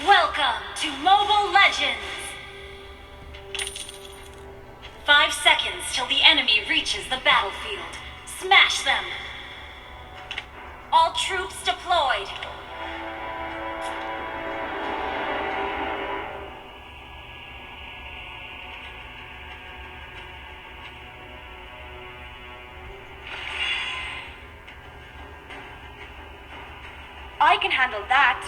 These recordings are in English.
Welcome to Mobile Legends! 5 seconds till the enemy reaches the battlefield. Smash them! All troops deployed! I can handle that.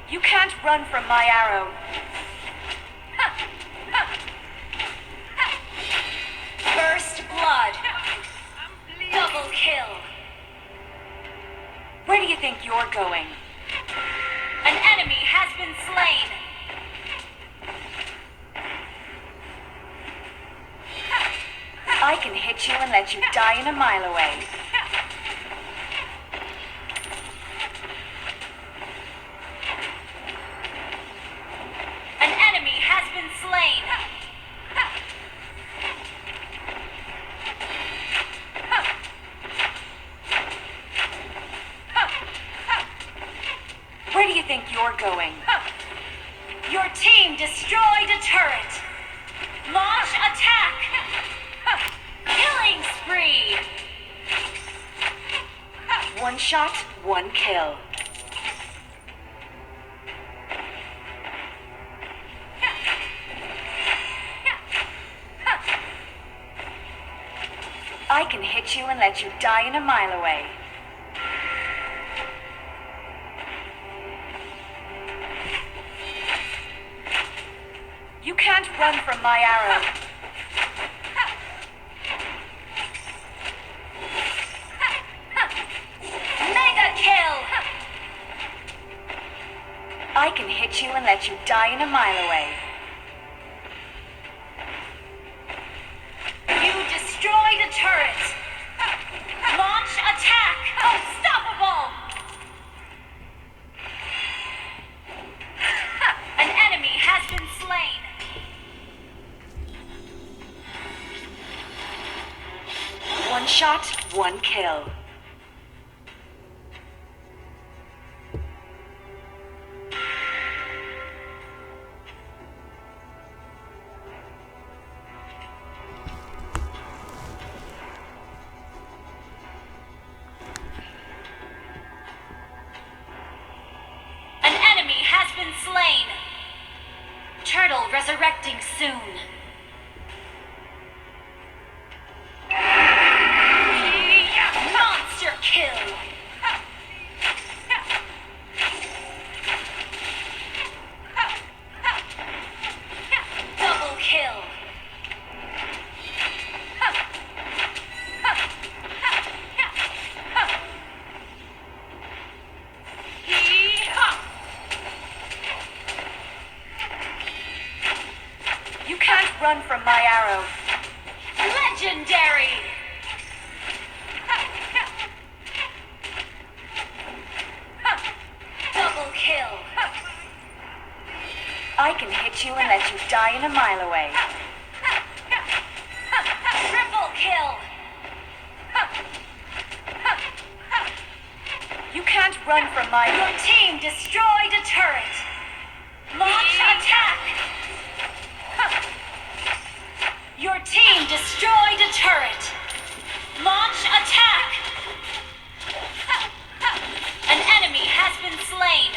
You can't run from my arrow. First blood. Double kill. Where do you think you're going? An enemy has been slain. I can hit you and let you die in a mile away. An enemy has been slain. Where do you think you're going? Your team destroyed a turret. Launch attack. Killing spree. One shot, one kill. I can hit you and let you die in a mile away. You can't run from my arrow. Mega kill. I can hit you and let you die in a mile away. You destroyed a turret. Launch attack. Unstoppable. An enemy has been slain. One shot, one kill. An enemy has been slain. Turtle resurrecting soon. Monster kill. Double kill. You can't run from my arrow. Legendary. I can hit you and let you die in a mile away. Triple kill! You can't run from my... Your team destroyed a turret! Launch attack! Your team destroyed a turret! Launch attack! An enemy has been slain!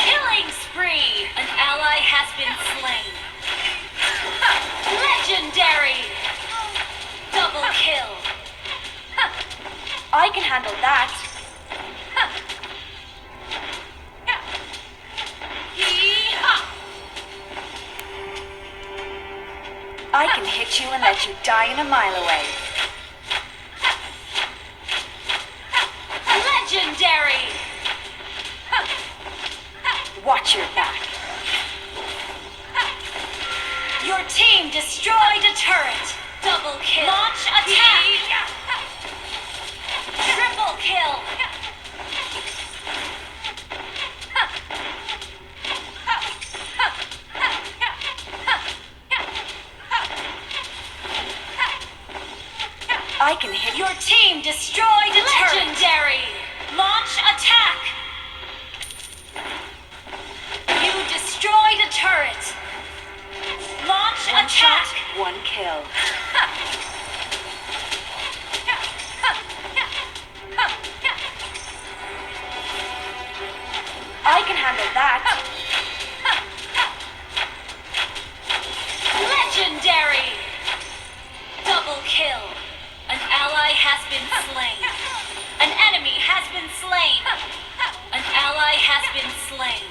Killing spree! An ally has been slain! Legendary! Double kill! I can handle that. Yee-haw! I can hit you and let you die in a mile away. Legendary! Watch your back. Your team destroyed a turret! Double kill! Launch attack! Triple kill! I can hit Your team destroyed a turret! Legendary! Launch attack! You destroyed a turret! Launch one attack! shot, one kill. I can handle that. Legendary! Double kill! An ally has been slain. An enemy has been slain. An ally has been slain.